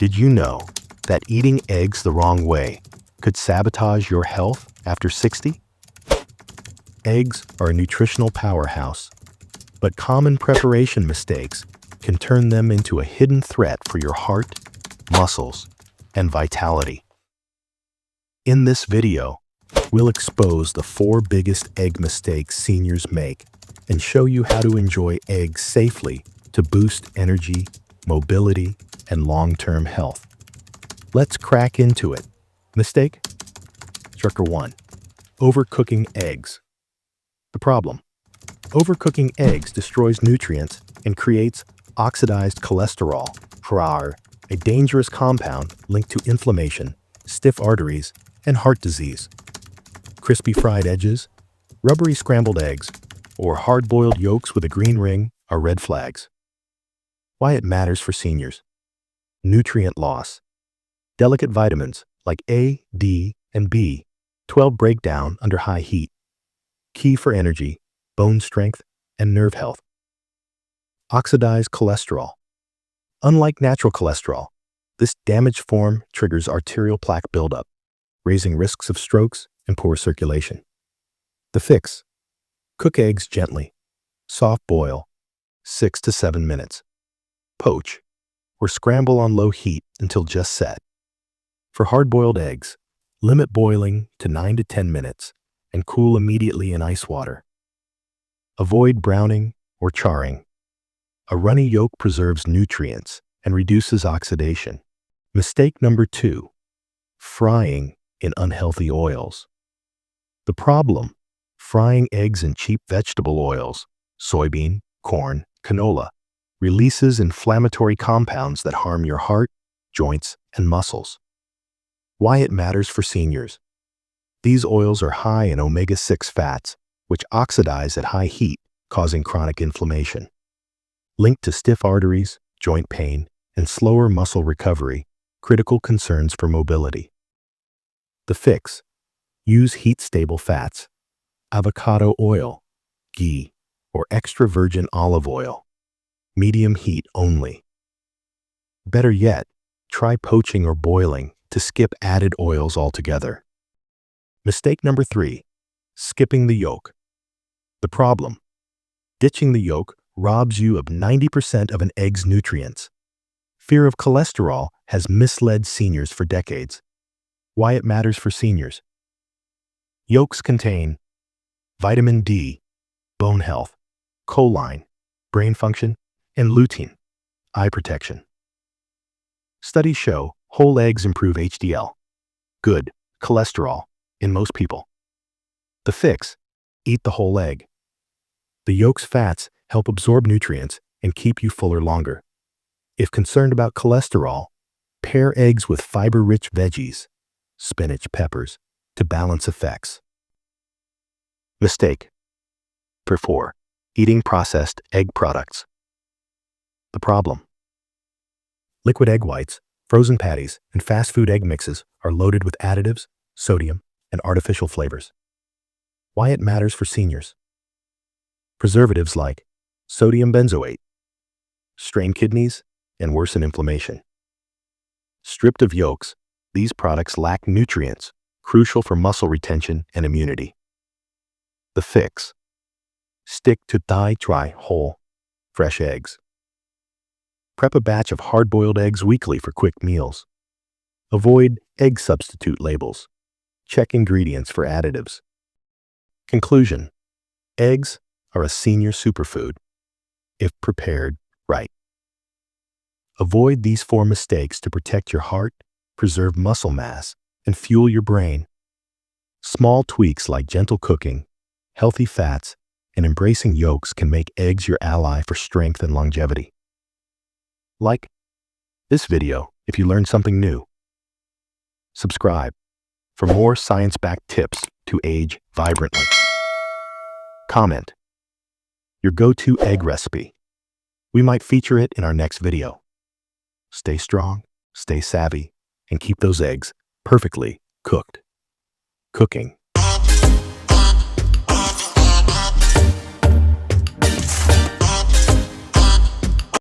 Did you know that eating eggs the wrong way could sabotage your health after 60? Eggs are a nutritional powerhouse, but common preparation mistakes can turn them into a hidden threat for your heart, muscles, and vitality. In this video, we'll expose the 4 biggest egg mistakes seniors make and show you how to enjoy eggs safely to boost energy, mobility, and long-term health. Let's crack into it. Mistake? Number 1. Overcooking eggs. The problem: overcooking eggs destroys nutrients and creates oxidized cholesterol, a dangerous compound linked to inflammation, stiff arteries, and heart disease. Crispy fried edges, rubbery scrambled eggs, or hard-boiled yolks with a green ring are red flags. Why it matters for seniors: nutrient loss. Delicate vitamins like A, D, and B12 break down under high heat. Key for energy, bone strength, and nerve health. Oxidized cholesterol. Unlike natural cholesterol, this damaged form triggers arterial plaque buildup, raising risks of strokes and poor circulation. The fix: cook eggs gently. Soft boil, 6 to 7 minutes. Poach, or scramble on low heat until just set. For hard-boiled eggs, limit boiling to 9 to 10 minutes and cool immediately in ice water. Avoid browning or charring. A runny yolk preserves nutrients and reduces oxidation. Mistake number 2. Frying in unhealthy oils. The problem: frying eggs in cheap vegetable oils, soybean, corn, canola, releases inflammatory compounds that harm your heart, joints, and muscles. Why it matters for seniors: these oils are high in omega-6 fats, which oxidize at high heat, causing chronic inflammation. Linked to stiff arteries, joint pain, and slower muscle recovery, critical concerns for mobility. The fix: use heat-stable fats, avocado oil, ghee, or extra virgin olive oil. Medium heat only. Better yet, try poaching or boiling to skip added oils altogether. Mistake number 3. Skipping the yolk. The problem: ditching the yolk robs you of 90% of an egg's nutrients. Fear of cholesterol has misled seniors for decades. Why it matters for seniors: yolks contain vitamin D, bone health, choline, brain function, and lutein, eye protection. Studies show whole eggs improve HDL, good cholesterol, in most people. The fix: eat the whole egg. The yolk's fats help absorb nutrients and keep you fuller longer. If concerned about cholesterol, pair eggs with fiber-rich veggies, spinach, peppers, to balance effects. Mistake number 4. Eating processed egg products. The problem: liquid egg whites, frozen patties, and fast food egg mixes are loaded with additives, sodium, and artificial flavors. Why it matters for seniors: preservatives like sodium benzoate strain kidneys and worsen inflammation. Stripped of yolks, these products lack nutrients crucial for muscle retention and immunity. The fix: stick to dry, whole, fresh eggs. Prep a batch of hard-boiled eggs weekly for quick meals. Avoid egg substitute labels. Check ingredients for additives. Conclusion: eggs are a senior superfood if prepared right. Avoid these 4 mistakes to protect your heart, preserve muscle mass, and fuel your brain. Small tweaks like gentle cooking, healthy fats, and embracing yolks can make eggs your ally for strength and longevity. Like this video if you learned something new. Subscribe for more science-backed tips to age vibrantly. Comment your go-to egg recipe. We might feature it in our next video. Stay strong, stay savvy, and keep those eggs perfectly cooked. Cooking